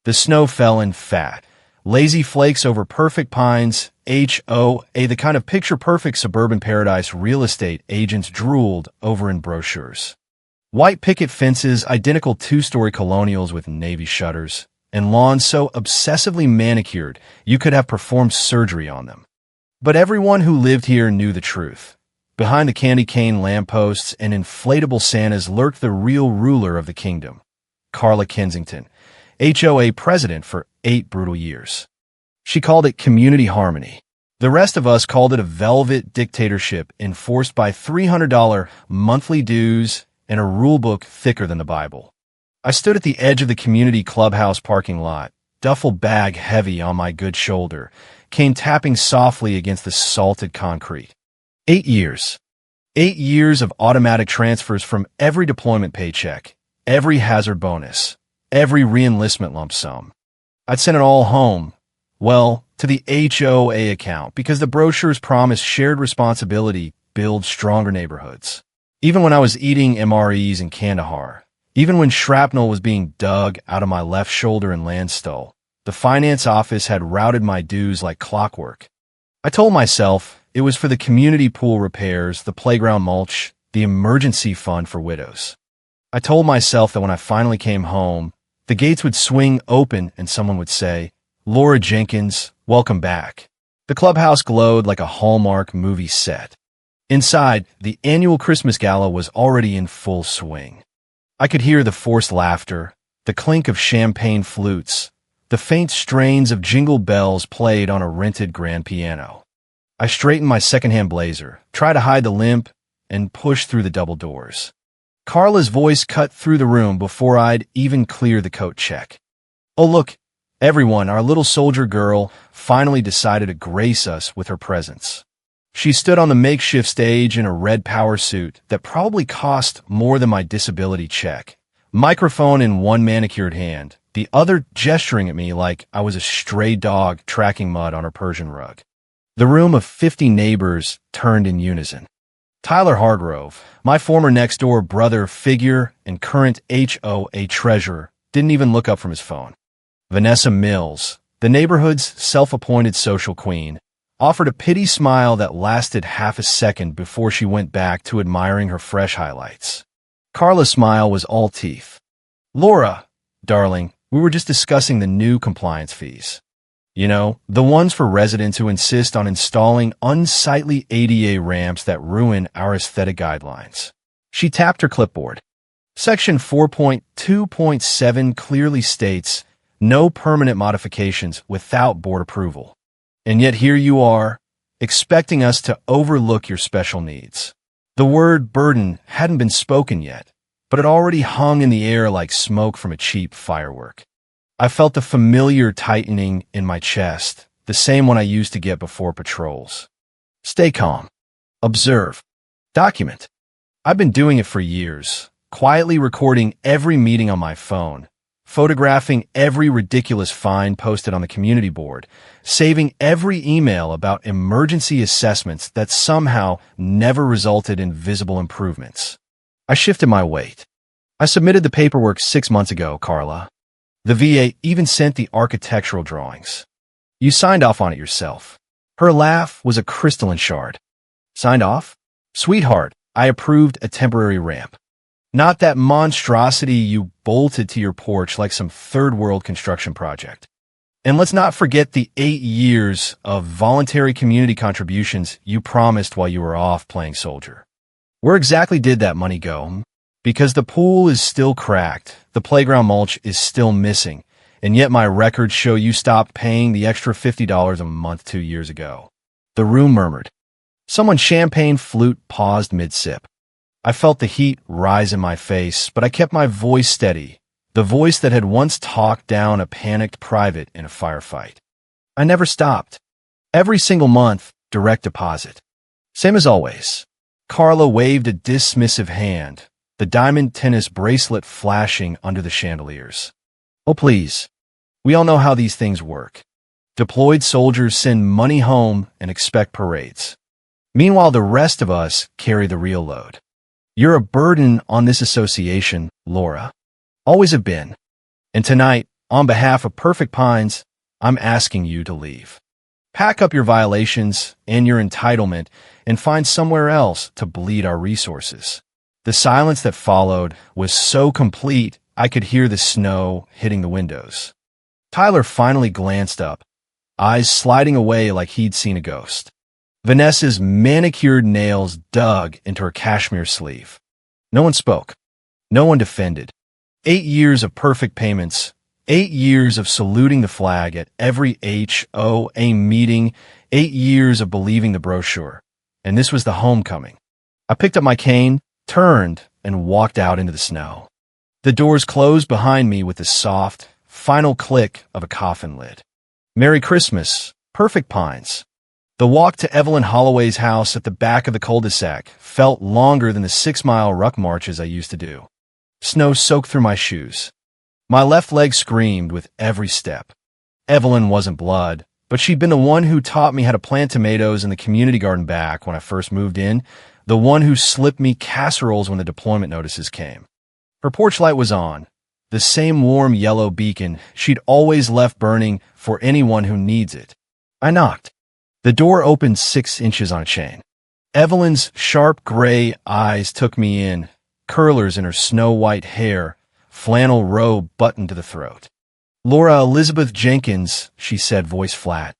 The snow fell in fat. Lazy flakes over perfect pines, HOA, the kind of picture-perfect suburban paradise real estate agents drooled over in brochures. White picket fences, identical two-story colonials with navy shutters, and lawns so obsessively manicured you could have performed surgery on them. But everyone who lived here knew the truth. Behind the candy cane lampposts and inflatable Santas lurked the real ruler of the kingdom, Carla Kensington, HOA president for 8 brutal years. She called it community harmony. The rest of us called it a velvet dictatorship enforced by $300 monthly dues and a rulebook thicker than the Bible. I stood at the edge of the community clubhouse parking lot, duffel bag heavy on my good shoulder, cane tapping softly against the salted concrete. 8 years. 8 years of automatic transfers from every deployment paycheck, every hazard bonus, every re-enlistment lump sum. I'd sent it all home, well, to the HOA account, because the brochures promised shared responsibility builds stronger neighborhoods. Even when I was eating MREs in Kandahar, even when shrapnel was being dug out of my left shoulder in Landstuhl, the finance office had routed my dues like clockwork. I told myself it was for the community pool repairs, the playground mulch, the emergency fund for widows. I told myself that when I finally came home, the gates would swing open and someone would say, "Laura Jenkins, welcome back." The clubhouse glowed like a Hallmark movie set. Inside, the annual Christmas Gala was already in full swing. I could hear the forced laughter, the clink of champagne flutes, the faint strains of jingle bells played on a rented grand piano. I straightened my secondhand blazer, tried to hide the limp, and pushed through the double doors. Carla's voice cut through the room before I'd even clear the coat check. "Oh, look, everyone, our little soldier girl finally decided to grace us with her presence." She stood on the makeshift stage in a red power suit that probably cost more than my disability check, microphone in one manicured hand, the other gesturing at me like I was a stray dog tracking mud on her Persian rug. The room of 50 neighbors turned in unison. Tyler Hargrove, my former next-door brother figure and current HOA treasurer, didn't even look up from his phone. Vanessa Mills, the neighborhood's self-appointed social queen, offered a pity smile that lasted half a second before she went back to admiring her fresh highlights. Carla's smile was all teeth. "Laura, darling, we were just discussing the new compliance fees. You know, the ones for residents who insist on installing unsightly ADA ramps that ruin our aesthetic guidelines." She tapped her clipboard. Section 4.2.7 clearly states, "No permanent modifications without board approval." And yet here you are, expecting us to overlook your special needs. The word burden hadn't been spoken yet, but it already hung in the air like smoke from a cheap firework. I felt the familiar tightening in my chest, the same one I used to get before patrols. Stay calm. Observe. Document. I've been doing it for years, quietly recording every meeting on my phone, photographing every ridiculous fine posted on the community board, saving every email about emergency assessments that somehow never resulted in visible improvements. I shifted my weight. I submitted the paperwork 6 months ago, Carla. The VA even sent the architectural drawings. You signed off on it yourself. Her laugh was a crystalline shard. Signed off? Sweetheart, I approved a temporary ramp. Not that monstrosity you bolted to your porch like some third-world construction project. And let's not forget the 8 years of voluntary community contributions you promised while you were off playing soldier. Where exactly did that money go? Because the pool is still cracked, the playground mulch is still missing, and yet my records show you stopped paying the extra $50 a month 2 years ago. The room murmured. Someone's champagne flute paused mid-sip. I felt the heat rise in my face, but I kept my voice steady, the voice that had once talked down a panicked private in a firefight. I never stopped. Every single month, direct deposit. Same as always. Carla waved a dismissive hand, the diamond tennis bracelet flashing under the chandeliers. Oh, please. We all know how these things work. Deployed soldiers send money home and expect parades. Meanwhile, the rest of us carry the real load. You're a burden on this association, Laura. Always have been. And tonight, On behalf of Perfect Pines, I'm asking you to leave. Pack up your violations and your entitlement and find somewhere else to bleed our resources. The silence that followed was so complete I could hear the snow hitting the windows. Tyler finally glanced up, eyes sliding away like he'd seen a ghost. Vanessa's manicured nails dug into her cashmere sleeve. No one spoke. No one defended. 8 years of perfect payments, 8 years of saluting the flag at every HOA meeting, 8 years of believing the brochure. And this was the homecoming. I picked up my cane, turned, and walked out into the snow. The doors closed behind me with the soft, final click of a coffin lid. Merry Christmas, Perfect Pines. The walk to Evelyn Holloway's house at the back of the cul-de-sac felt longer than the 6-mile ruck marches I used to do. Snow soaked through my shoes. My left leg screamed with every step. Evelyn wasn't blood, but she'd been the one who taught me how to plant tomatoes in the community garden back when I first moved in, the one who slipped me casseroles when the deployment notices came. Her porch light was on, the same warm yellow beacon she'd always left burning for anyone who needs it. I knocked. The door opened 6 inches on a chain. Evelyn's sharp gray eyes took me in, curlers in her snow-white hair, flannel robe buttoned to the throat. "Laura Elizabeth Jenkins," she said, voice flat.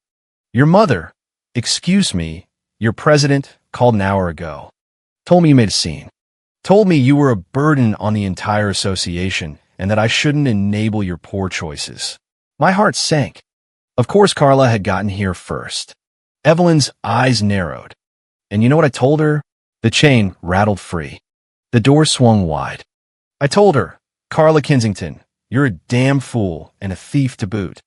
"Your mother, excuse me, your president, called an hour ago. Told me you made a scene. Told me you were a burden on the entire association and that I shouldn't enable your poor choices." My heart sank. Of course Carla had gotten here first. Evelyn's eyes narrowed. And you know what I told her? The chain rattled free. The door swung wide. I told her, "Carla Kensington, you're a damn fool and a thief to boot.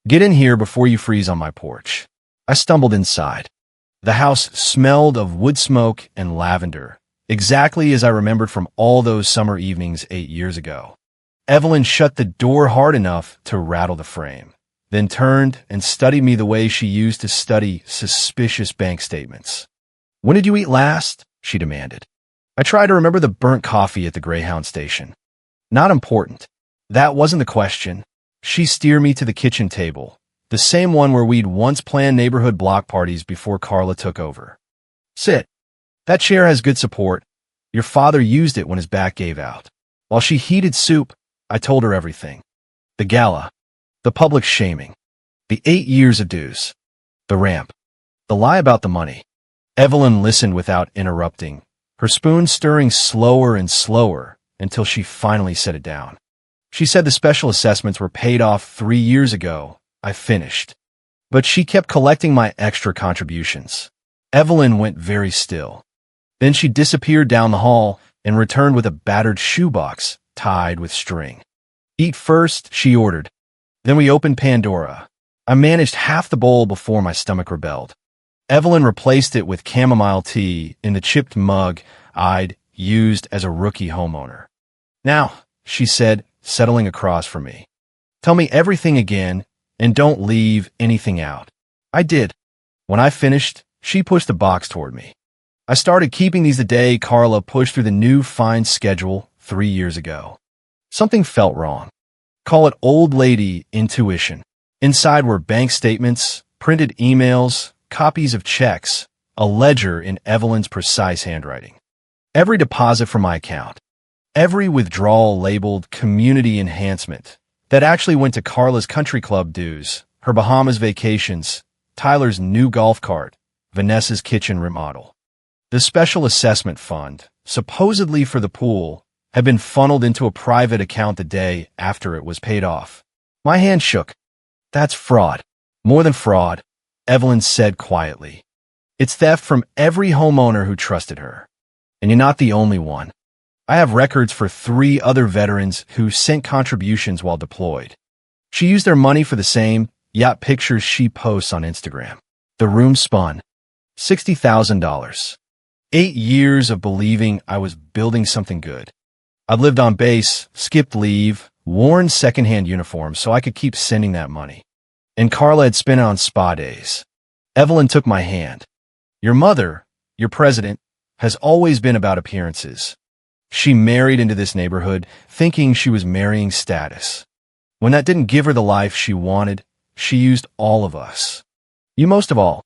Get in here before you freeze on my porch." I stumbled inside. The house smelled of wood smoke and lavender, exactly as I remembered from all those summer evenings 8 years ago. Evelyn shut the door hard enough to rattle the frame, then turned and studied me the way she used to study suspicious bank statements. "When did you eat last?" she demanded. I tried to remember the burnt coffee at the Greyhound station. Not important. That wasn't the question. She steered me to the kitchen table, the same one where we'd once planned neighborhood block parties before Carla took over. "Sit. That chair has good support. Your father used it when his back gave out." While she heated soup, I told her everything. The gala. The public shaming. The 8 years of dues. The ramp. The lie about the money. Evelyn listened without interrupting, her spoon stirring slower and slower until she finally set it down. She said the special assessments were paid off 3 years ago. I finished. But she kept collecting my extra contributions. Evelyn went very still. Then she disappeared down the hall and returned with a battered shoebox tied with string. "Eat first," she ordered. Then we opened Pandora. I managed half the bowl before my stomach rebelled. Evelyn replaced it with chamomile tea in the chipped mug I'd used as a rookie homeowner. "Now," she said, settling across from me, "tell me everything again and don't leave anything out." I did. When I finished, she pushed the box toward me. I started keeping these the day Carla pushed through the new fine schedule 3 years ago. Something felt wrong. Call it old lady intuition. Inside were bank statements, printed emails, copies of checks, a ledger in Evelyn's precise handwriting. Every deposit from my account, every withdrawal labeled community enhancement that actually went to Carla's country club dues, her Bahamas vacations, Tyler's new golf cart, Vanessa's kitchen remodel. The special assessment fund, supposedly for the pool, had been funneled into a private account the day after it was paid off. My hand shook. "That's fraud. More than fraud," Evelyn said quietly. "It's theft from every homeowner who trusted her. And you're not the only one. I have records for 3 other veterans who sent contributions while deployed. She used their money for the same yacht pictures she posts on Instagram." The room spun. $60,000. 8 years of believing I was building something good. I'd lived on base, skipped leave, worn secondhand uniforms so I could keep sending that money. And Carla had spent it on spa days. Evelyn took my hand. "Your mother, your president, has always been about appearances. She married into this neighborhood thinking she was marrying status. When that didn't give her the life she wanted, she used all of us. You most of all.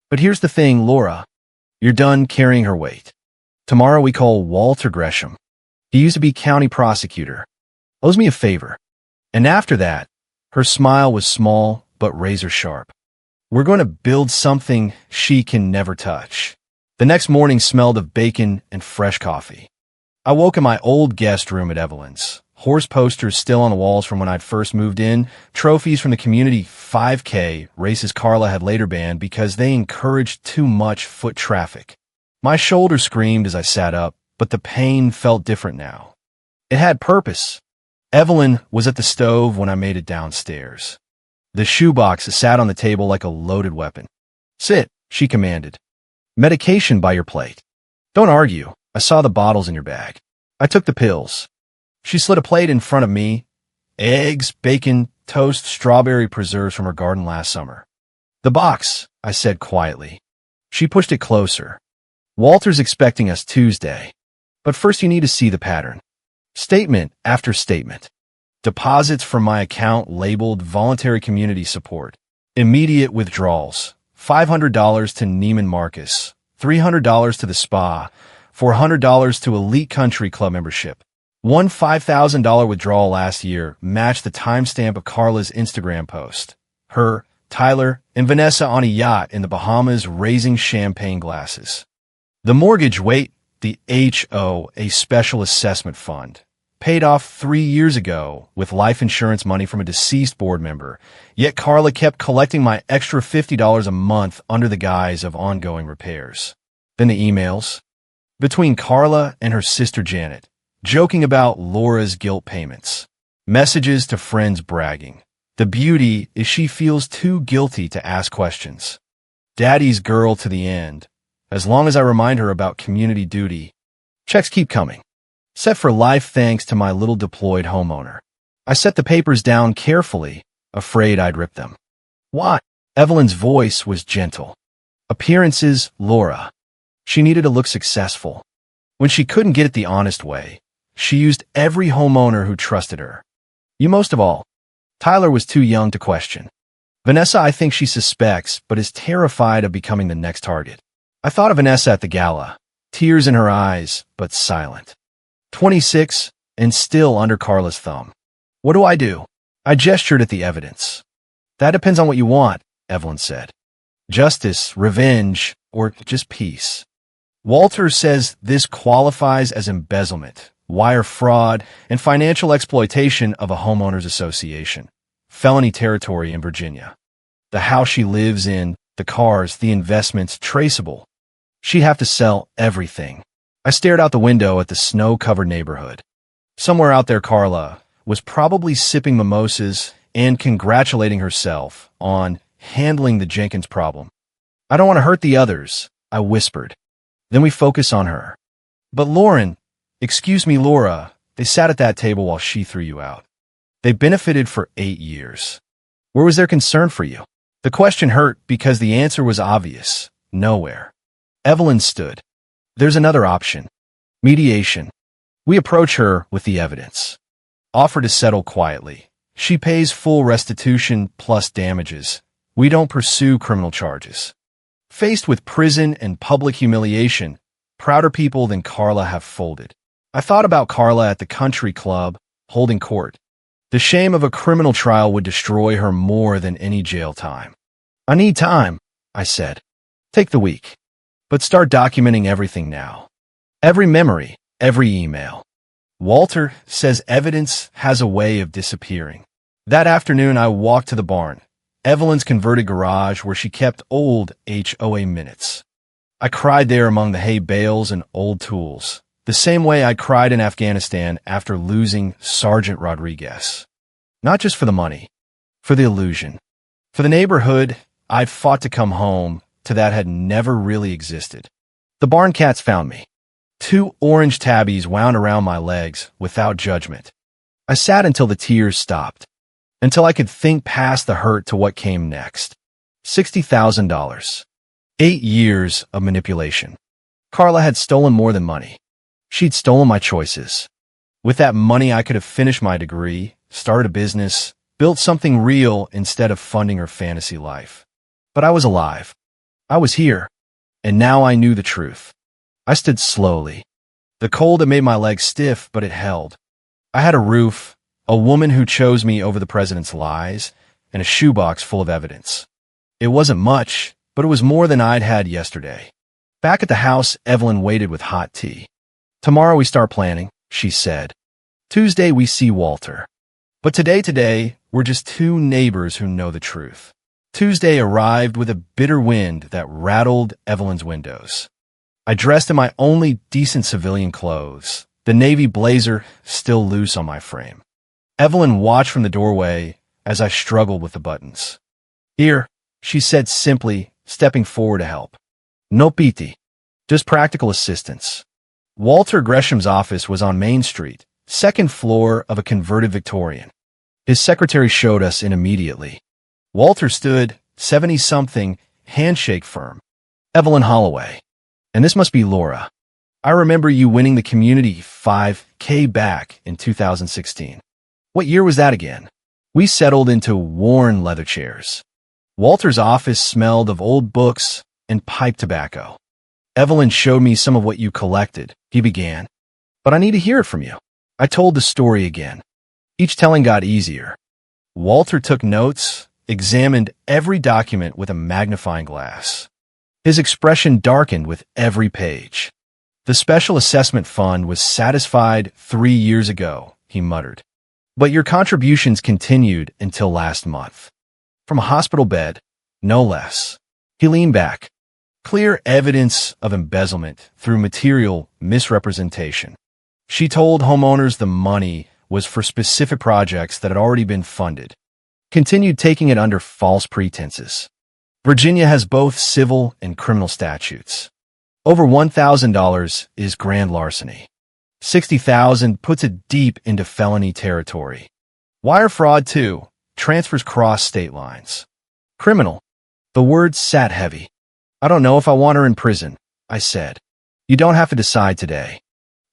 But here's the thing, Laura. You're done carrying her weight. Tomorrow we call Walter Gresham. He used to be county prosecutor. Owes me a favor. And after that, her smile was small but razor sharp. We're going to build something she can never touch. The next morning smelled of bacon and fresh coffee. I woke in my old guest room at Evelyn's. Horse posters still on the walls from when I'd first moved in, trophies from the community 5K races Carla had later banned because they encouraged too much foot traffic. My shoulder screamed as I sat up, but the pain felt different now. It had purpose. Evelyn was at the stove when I made it downstairs. The shoebox sat on the table like a loaded weapon. Sit, she commanded. Medication by your plate. Don't argue. I saw the bottles in your bag. I took the pills. She slid a plate in front of me. Eggs, bacon, toast, strawberry preserves from her garden last summer. The box, I said quietly. She pushed it closer. Walter's expecting us Tuesday. But first you need to see the pattern. Statement after statement. Deposits from my account labeled voluntary community support. Immediate withdrawals. $500 to Neiman Marcus. $300 to the spa. $400 to Elite Country Club membership. One $5,000 withdrawal last year matched the timestamp of Carla's Instagram post. Her, Tyler, and Vanessa on a yacht in the Bahamas raising champagne glasses. The mortgage, the HOA Special Assessment Fund, paid off 3 years ago with life insurance money from a deceased board member, yet Carla kept collecting my extra $50 a month under the guise of ongoing repairs. Then the emails. Between Carla and her sister Janet, joking about Laura's guilt payments. Messages to friends bragging. The beauty is she feels too guilty to ask questions. Daddy's girl to the end. As long as I remind her about community duty. Checks keep coming. Set for life thanks to my little deployed homeowner. I set the papers down carefully, afraid I'd rip them. Why? Evelyn's voice was gentle. Appearances, Laura. She needed to look successful. When she couldn't get it the honest way, she used every homeowner who trusted her. You most of all. Tyler was too young to question. Vanessa, I think she suspects, but is terrified of becoming the next target. I thought of Vanessa at the gala, tears in her eyes, but silent. 26, and still under Carla's thumb. What do I do? I gestured at the evidence. That depends on what you want, Evelyn said. Justice, revenge, or just peace. Walter says this qualifies as embezzlement, wire fraud, and financial exploitation of a homeowners association. Felony territory in Virginia. The house she lives in, the cars, the investments, traceable. She'd have to sell everything. I stared out the window at the snow-covered neighborhood. Somewhere out there, Carla was probably sipping mimosas and congratulating herself on handling the Jenkins problem. I don't want to hurt the others, I whispered. Then we focus on her. But Laura, they sat at that table while she threw you out. They benefited for 8 years. Where was their concern for you? The question hurt because the answer was obvious. Nowhere. Evelyn stood. There's another option. Mediation. We approach her with the evidence. Offer to settle quietly. She pays full restitution plus damages. We don't pursue criminal charges. Faced with prison and public humiliation, prouder people than Carla have folded. I thought about Carla at the country club, holding court. The shame of a criminal trial would destroy her more than any jail time. I need time, I said. Take the week. But start documenting everything now. Every memory, every email. Walter says evidence has a way of disappearing. That afternoon, I walked to the barn, Evelyn's converted garage where she kept old HOA minutes. I cried there among the hay bales and old tools, the same way I cried in Afghanistan after losing Sergeant Rodriguez. Not just for the money, for the illusion. For the neighborhood I'd fought to come home to that had never really existed. The barn cats found me. 2 orange tabbies wound around my legs without judgment. I sat until the tears stopped, until I could think past the hurt to what came next. $60,000. 8 years of manipulation. Carla had stolen more than money. She'd stolen my choices. With that money, I could have finished my degree, started a business, built something real instead of funding her fantasy life. But I was alive. I was here. And now I knew the truth. I stood slowly. The cold had made my legs stiff, but it held. I had a roof, a woman who chose me over the president's lies, and a shoebox full of evidence. It wasn't much, but it was more than I'd had yesterday. Back at the house, Evelyn waited with hot tea. Tomorrow we start planning, she said. Tuesday we see Walter. But today, we're just two neighbors who know the truth. Tuesday arrived with a bitter wind that rattled Evelyn's windows. I dressed in my only decent civilian clothes, the navy blazer still loose on my frame. Evelyn watched from the doorway as I struggled with the buttons. Here, she said simply, stepping forward to help. No pity, just practical assistance. Walter Gresham's office was on Main Street, second floor of a converted Victorian. His secretary showed us in immediately. Walter stood, 70-something, handshake firm. Evelyn Holloway. And this must be Laura. I remember you winning the community 5K back in 2016. What year was that again? We settled into worn leather chairs. Walter's office smelled of old books and pipe tobacco. Evelyn showed me some of what you collected, he began. But I need to hear it from you. I told the story again. Each telling got easier. Walter took notes, examined every document with a magnifying glass. His expression darkened with every page. The Special Assessment Fund was satisfied 3 years ago, he muttered. But your contributions continued until last month. From a hospital bed, no less. He leaned back. Clear evidence of embezzlement through material misrepresentation. She told homeowners the money was for specific projects that had already been funded. Continued taking it under false pretenses. Virginia has both civil and criminal statutes. Over $1,000 is grand larceny. $60,000 puts it deep into felony territory. Wire fraud, too, transfers cross state lines. Criminal. The word sat heavy. I don't know if I want her in prison, I said. You don't have to decide today.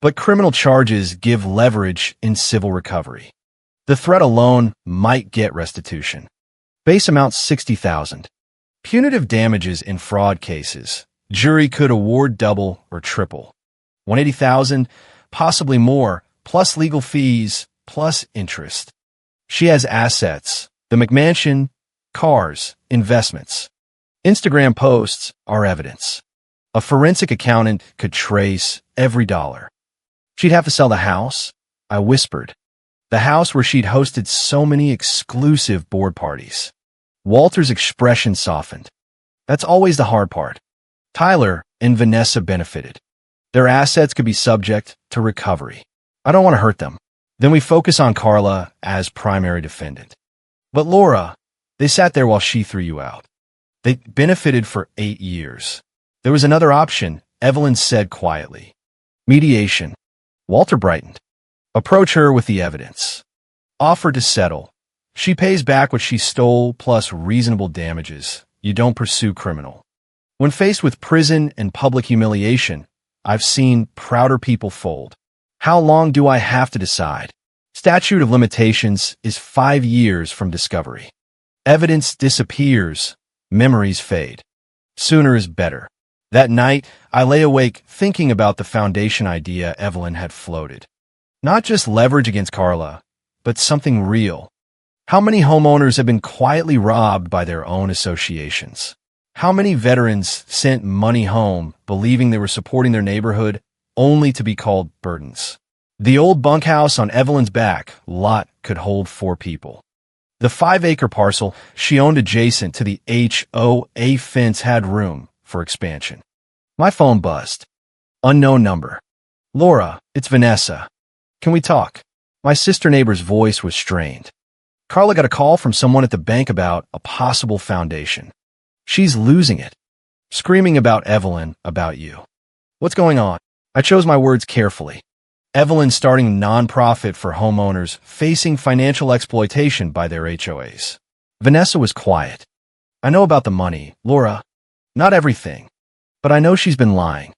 But criminal charges give leverage in civil recovery. The threat alone might get restitution. Base amount $60,000. Punitive damages in fraud cases. Jury could award double or triple. $180,000, possibly more, plus legal fees, plus interest. She has assets, the McMansion, cars, investments. Instagram posts are evidence. A forensic accountant could trace every dollar. She'd have to sell the house, I whispered. The house where she'd hosted so many exclusive board parties. Walter's expression softened. That's always the hard part. Tyler and Vanessa benefited. Their assets could be subject to recovery. I don't want to hurt them. Then we focus on Carla as primary defendant. But Laura, they sat there while she threw you out. They benefited for 8 years. There was another option, Evelyn said quietly. Mediation. Walter brightened. Approach her with the evidence. Offer to settle. She pays back what she stole plus reasonable damages. You don't pursue criminal. When faced with prison and public humiliation, I've seen prouder people fold. How long do I have to decide? Statute of limitations is 5 years from discovery. Evidence disappears. Memories fade. Sooner is better. That night, I lay awake thinking about the foundation idea Evelyn had floated. Not just leverage against Carla, but something real. How many homeowners have been quietly robbed by their own associations? How many veterans sent money home believing they were supporting their neighborhood only to be called burdens? The old bunkhouse on Evelyn's back lot could hold 4 people. The 5-acre parcel she owned adjacent to the HOA fence had room for expansion. My phone buzzed. Unknown number. Laura, it's Vanessa. Can we talk? My sister neighbor's voice was strained. Carla got a call from someone at the bank about a possible foundation. She's losing it. Screaming about Evelyn, about you. What's going on? I chose my words carefully. Evelyn starting a nonprofit for homeowners facing financial exploitation by their HOAs. Vanessa was quiet. I know about the money, Laura. Not everything. But I know she's been lying.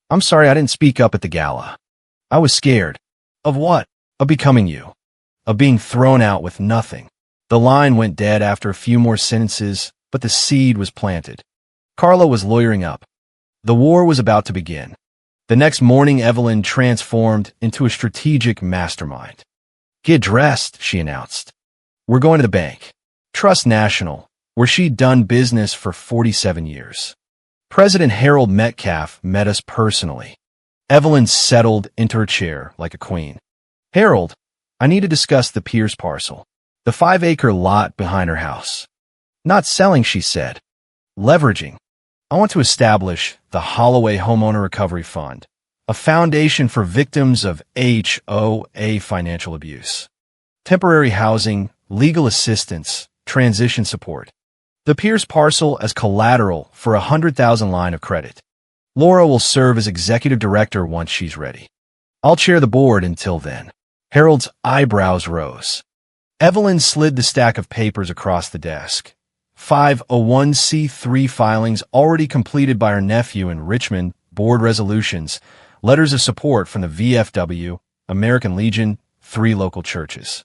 I'm sorry I didn't speak up at the gala. I was scared. Of what? Of becoming you. Of being thrown out with nothing. The line went dead after a few more sentences, but the seed was planted. Carla was lawyering up. The war was about to begin. The next morning, Evelyn transformed into a strategic mastermind. "Get dressed," she announced. "We're going to the bank. Trust National, where she'd done business for 47 years. President Harold Metcalf met us personally." Evelyn settled into her chair like a queen. "Harold, I need to discuss the Pierce parcel, the 5-acre lot behind her house." "Not selling," she said. "Leveraging. I want to establish the HOA Homeowner Recovery Fund, a foundation for victims of HOA financial abuse. Temporary housing, legal assistance, transition support. The Pierce parcel as collateral for a $100,000 line of credit. Laura will serve as executive director once she's ready. I'll chair the board until then." Harold's eyebrows rose. Evelyn slid the stack of papers across the desk. 501c3 filings already completed by her nephew in Richmond, board resolutions, letters of support from the VFW, American Legion, 3 local churches.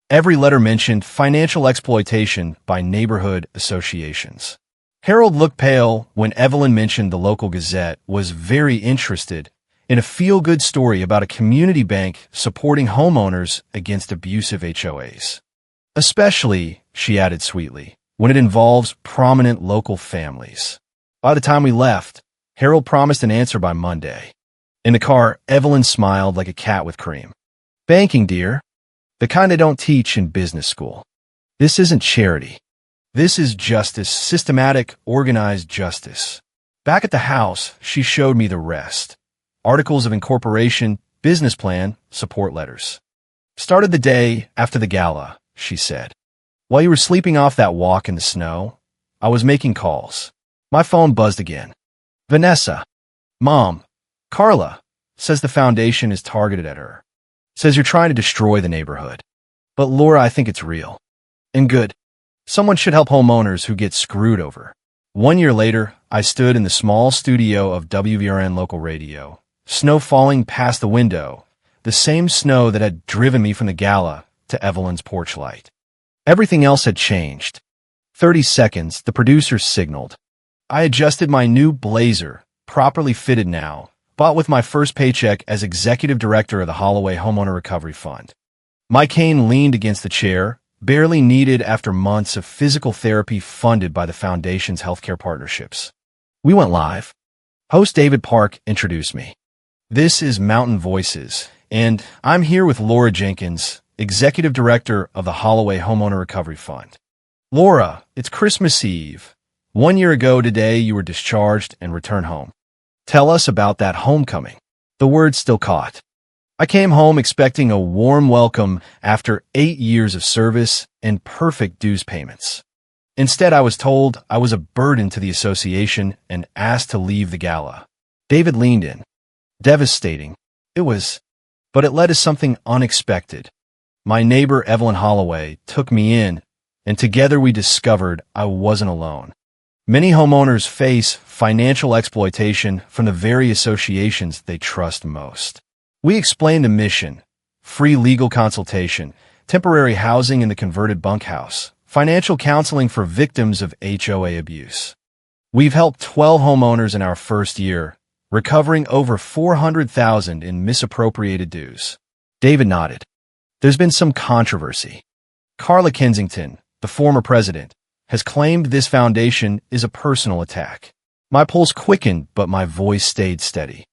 Every letter mentioned financial exploitation by neighborhood associations. Harold looked pale when Evelyn mentioned the local Gazette was very interested in a feel-good story about a community bank supporting homeowners against abusive HOAs. "Especially," she added sweetly, "when it involves prominent local families." By the time we left, Harold promised an answer by Monday. In the car, Evelyn smiled like a cat with cream. "Banking, dear. The kind they don't teach in business school. This isn't charity. This is justice, systematic, organized justice." Back at the house, she showed me the rest. Articles of incorporation, business plan, support letters. "Started the day after the gala," she said. "While you were sleeping off that walk in the snow, I was making calls. My phone buzzed again. Vanessa. Mom. Carla says the foundation is targeted at her. Says you're trying to destroy the neighborhood. But Laura, I think it's real. And good. Someone should help homeowners who get screwed over." 1 year later, I stood in the small studio of WVRN local radio, snow falling past the window, the same snow that had driven me from the gala to Evelyn's porch light. Everything else had changed. 30 seconds, the producer signaled. I adjusted my new blazer, properly fitted now, bought with my first paycheck as executive director of the HOA Homeowner Recovery Fund. My cane leaned against the chair, barely needed after months of physical therapy funded by the foundation's healthcare partnerships. We went live. Host David Park introduced me. "This is Mountain Voices, and I'm here with Laura Jenkins, executive director of the HOA Homeowner Recovery Fund. Laura, it's Christmas Eve. 1 year ago today, you were discharged and returned home. Tell us about that homecoming." The word still caught. I came home expecting a warm welcome after 8 years of service and perfect dues payments. Instead, I was told I was a burden to the association and asked to leave the gala. David leaned in. Devastating. It was, but it led to something unexpected. My neighbor, Evelyn Holloway, took me in, and together we discovered I wasn't alone. Many homeowners face financial exploitation from the very associations they trust most. We explained the mission: free legal consultation, temporary housing in the converted bunkhouse, financial counseling for victims of HOA abuse. We've helped 12 homeowners in our first year, recovering over $400,000 in misappropriated dues. David nodded. There's been some controversy. Carla Kensington, the former president, has claimed this foundation is a personal attack. My pulse quickened, but my voice stayed steady.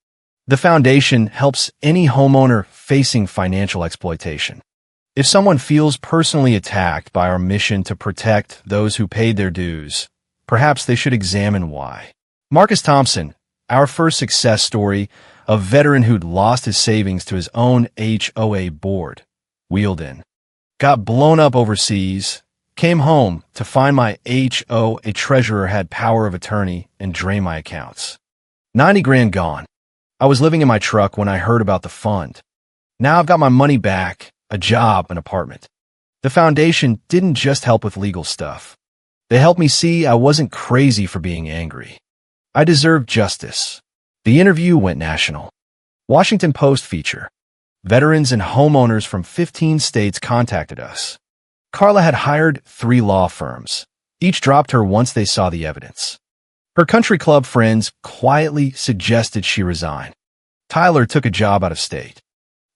The foundation helps any homeowner facing financial exploitation. If someone feels personally attacked by our mission to protect those who paid their dues, perhaps they should examine why. Marcus Thompson, our first success story, a veteran who'd lost his savings to his own HOA board, wheeled in, got blown up overseas, came home to find my HOA treasurer had power of attorney and drain my accounts. 90 grand gone. I was living in my truck when I heard about the fund. Now I've got my money back, a job, an apartment. The foundation didn't just help with legal stuff. They helped me see I wasn't crazy for being angry. I deserved justice. The interview went national. Washington Post feature. Veterans and homeowners from 15 states contacted us. Carla had hired 3 law firms. Each dropped her once they saw the evidence. Her country club friends quietly suggested she resign. Tyler took a job out of state.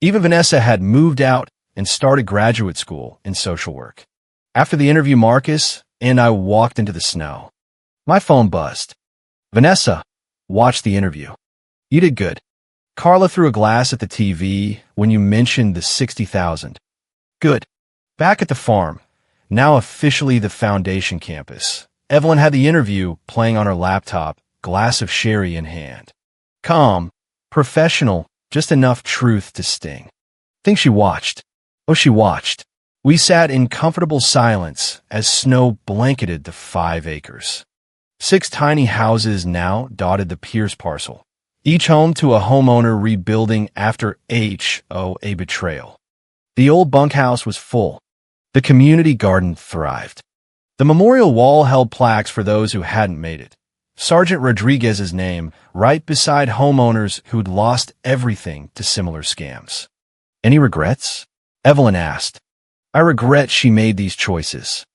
Even Vanessa had moved out and started graduate school in social work. After the interview, Marcus and I walked into the snow. My phone buzzed. Vanessa, watched the interview. You did good. Carla threw a glass at the TV when you mentioned the 60,000. Good. Back at the farm, now officially the foundation campus, Evelyn had the interview playing on her laptop, glass of sherry in hand. Calm, professional, just enough truth to sting. Think she watched. Oh, she watched. We sat in comfortable silence as snow blanketed the 5 acres. 6 tiny houses now dotted the Pierce parcel, each home to a homeowner rebuilding after HOA betrayal. The old bunkhouse was full. The community garden thrived. The memorial wall held plaques for those who hadn't made it. Sergeant Rodriguez's name right beside homeowners who'd lost everything to similar scams. Any regrets? Evelyn asked. I regret she made these choices.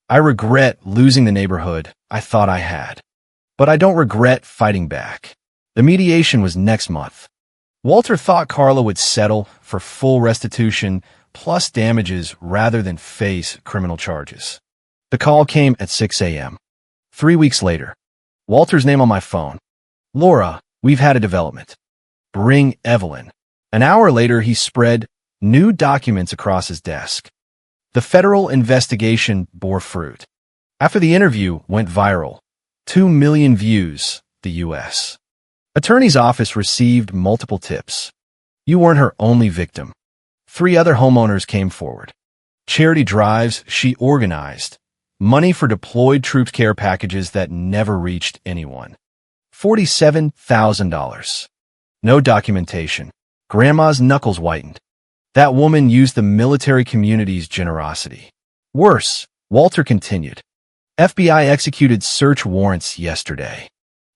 I regret losing the neighborhood I thought I had. But I don't regret fighting back. The mediation was next month. Walter thought Carla would settle for full restitution plus damages rather than face criminal charges. The call came at 6 a.m. 3 weeks later. Walter's name on my phone. Laura, we've had a development. Bring Evelyn. An hour later, he spread new documents across his desk. The federal investigation bore fruit. After the interview went viral, 2 million views, the U.S. Attorney's office received multiple tips. You weren't her only victim. 3 other homeowners came forward. Charity drives she organized. Money for deployed troops care packages that never reached anyone. $47,000. No documentation. Grandma's knuckles whitened. That woman used the military community's generosity. Worse, Walter continued. FBI executed search warrants yesterday.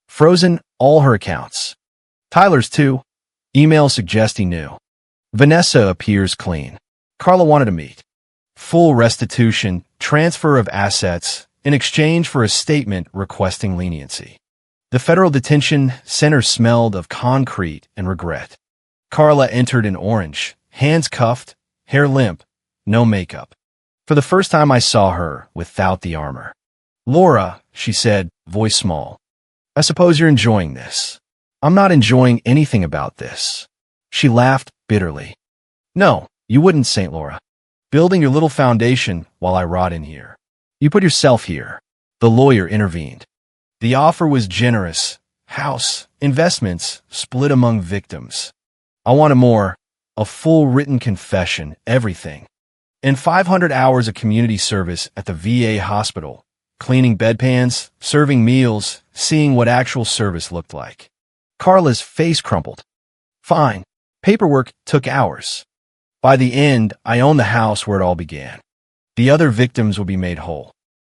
Frozen all her accounts. Tyler's too. Email suggesting new. Vanessa appears clean. Carla wanted to meet. Full restitution, transfer of assets, in exchange for a statement requesting leniency. The federal detention center smelled of concrete and regret. Carla entered in orange, hands cuffed, hair limp, no makeup. For the first time I saw her without the armor. Laura, she said, voice small. I suppose you're enjoying this. I'm not enjoying anything about this. She laughed bitterly. No, you wouldn't, St. Laura. Building your little foundation while I rot in here. You put yourself here. The lawyer intervened. The offer was generous. House, investments, split among victims. I wanted more. A full written confession, everything. And 500 hours of community service at the VA hospital. Cleaning bedpans, serving meals, seeing what actual service looked like. Carla's face crumpled. Fine. Paperwork took hours. By the end, I owned the house where it all began. The other victims would be made whole.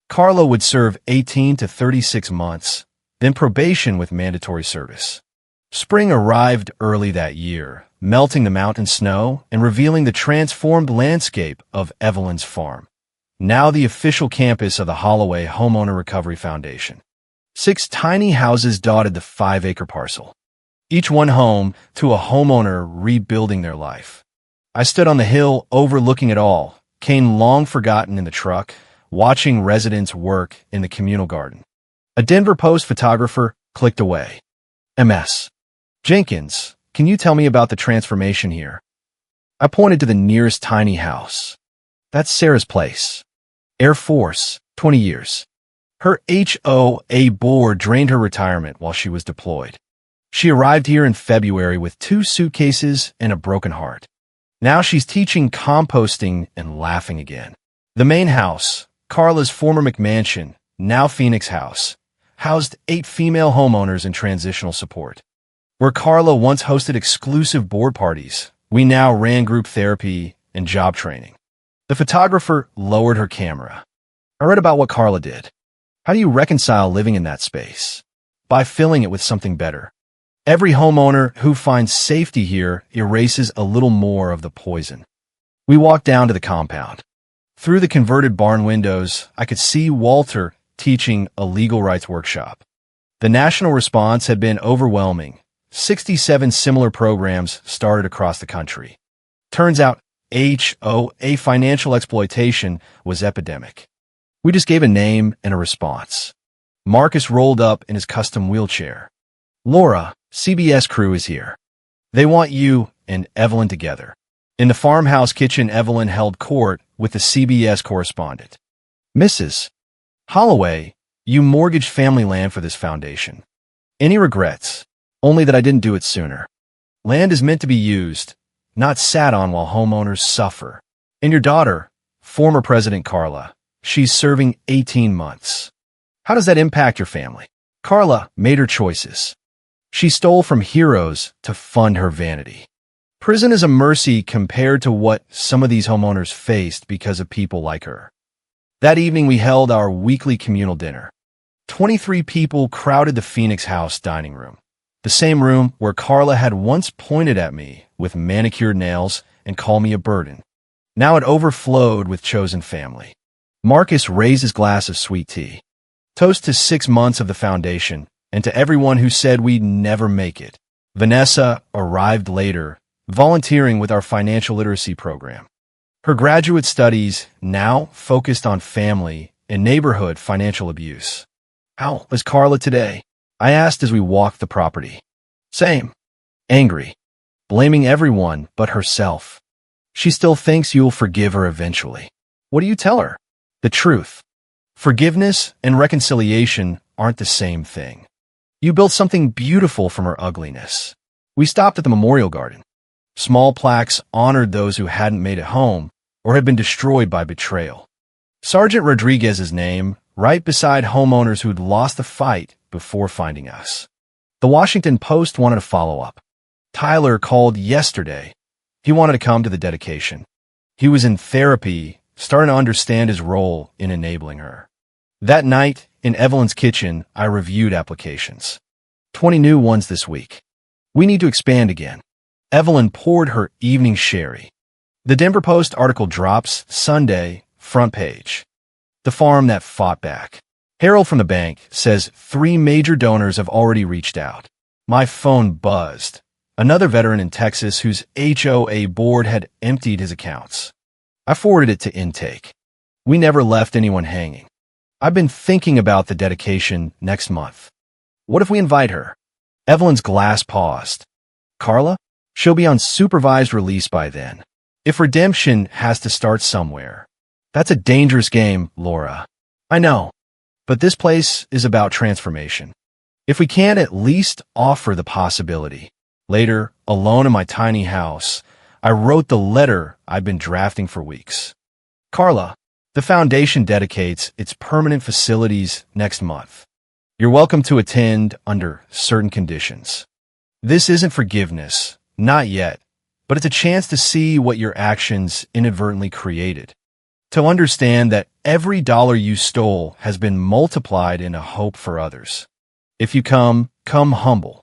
Carla would serve 18 to 36 months, then probation with mandatory service. Spring arrived early that year, melting the mountain snow and revealing the transformed landscape of Evelyn's farm, now the official campus of the Holloway Homeowner Recovery Foundation. 6 tiny houses dotted the 5-acre parcel, each one home to a homeowner rebuilding their life. I stood on the hill overlooking it all, Kane long forgotten in the truck, watching residents work in the communal garden. A Denver Post photographer clicked away. MS. Jenkins, can you tell me about the transformation here? I pointed to the nearest tiny house. That's Sarah's place. Air Force, 20 years. Her HOA board drained her retirement while she was deployed. She arrived here in February with 2 suitcases and a broken heart. Now she's teaching composting and laughing again. The main house, Carla's former McMansion, now Phoenix House, housed 8 female homeowners in transitional support. Where Carla once hosted exclusive board parties, we now ran group therapy and job training. The photographer lowered her camera. I read about what Carla did. How do you reconcile living in that space? By filling it with something better. Every homeowner who finds safety here erases a little more of the poison. We walked down to the compound. Through the converted barn windows, I could see Walter teaching a legal rights workshop. The national response had been overwhelming. 67 similar programs started across the country. Turns out HOA financial exploitation was epidemic. We just gave a name and a response. Marcus rolled up in his custom wheelchair. Laura, CBS crew is here. They want you and Evelyn together. In the farmhouse kitchen, Evelyn held court with the CBS correspondent. Mrs. Holloway, you mortgaged family land for this foundation. Any regrets? Only that I didn't do it sooner. Land is meant to be used, not sat on while homeowners suffer. And your daughter, former President Carla, she's serving 18 months. How does that impact your family? Carla made her choices. She stole from heroes to fund her vanity. Prison is a mercy compared to what some of these homeowners faced because of people like her. That evening, we held our weekly communal dinner. 23 people crowded the Phoenix House dining room, the same room where Carla had once pointed at me with manicured nails and called me a burden. Now it overflowed with chosen family. Marcus raised his glass of sweet tea. Toast to 6 months of the foundation and to everyone who said we'd never make it. Vanessa arrived later, volunteering with our financial literacy program. Her graduate studies now focused on family and neighborhood financial abuse. How is Carla today? I asked as we walked the property. Same. Angry. Blaming everyone but herself. She still thinks you'll forgive her eventually. What do you tell her? The truth. Forgiveness and reconciliation aren't the same thing. You built something beautiful from her ugliness. We stopped at the memorial garden. Small plaques honored those who hadn't made it home or had been destroyed by betrayal. Sergeant Rodriguez's name, right beside homeowners who'd lost the fight before finding us. The Washington Post wanted a follow-up. Tyler called yesterday. He wanted to come to the dedication. He was in therapy, starting to understand his role in enabling her. That night, in Evelyn's kitchen, I reviewed applications. 20 new ones this week. We need to expand again. Evelyn poured her evening sherry. The Denver Post article drops Sunday, front page. The farm that fought back. Harold from the bank says 3 major donors have already reached out. My phone buzzed. Another veteran in Texas whose HOA board had emptied his accounts. I forwarded it to intake. We never left anyone hanging. I've been thinking about the dedication next month. What if we invite her? Evelyn's glass paused. Carla? She'll be on supervised release by then. If redemption has to start somewhere. That's a dangerous game, Laura. I know. But this place is about transformation. If we can't at least offer the possibility. Later, alone in my tiny house, I wrote the letter I've been drafting for weeks. Carla, the foundation dedicates its permanent facilities next month. You're welcome to attend under certain conditions. This isn't forgiveness, not yet, but it's a chance to see what your actions inadvertently created. To understand that every dollar you stole has been multiplied in a hope for others. If you come humble.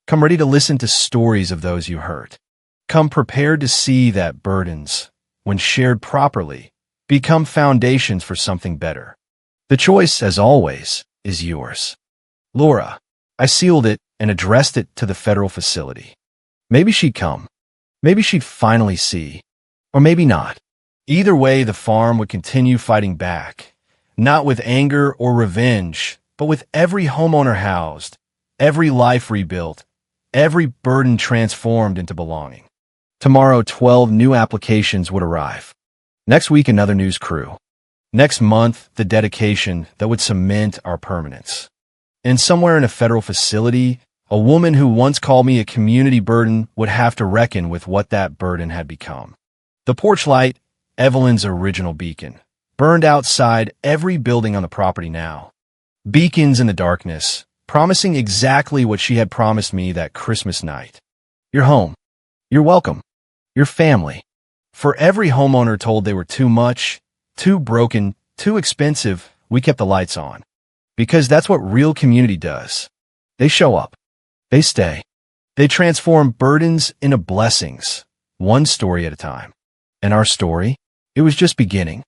Come ready to listen to stories of those you hurt. Come prepared to see that burdens, when shared properly, become foundations for something better. The choice, as always, is yours. Laura, I sealed it and addressed it to the federal facility. Maybe she'd come. Maybe she'd finally see. Or maybe not. Either way, the farm would continue fighting back, not with anger or revenge, but with every homeowner housed, every life rebuilt, every burden transformed into belonging. Tomorrow, 12 new applications would arrive. Next week, another news crew. Next month, the dedication that would cement our permanence. And somewhere in a federal facility, a woman who once called me a community burden would have to reckon with what that burden had become. The porch light, Evelyn's original beacon, burned outside every building on the property now. Beacons in the darkness, promising exactly what she had promised me that Christmas night. You're home. You're welcome. Your family. For every homeowner told they were too much, too broken, too expensive, we kept the lights on. Because that's what real community does. They show up. They stay. They transform burdens into blessings, one story at a time. And our story? It was just beginning.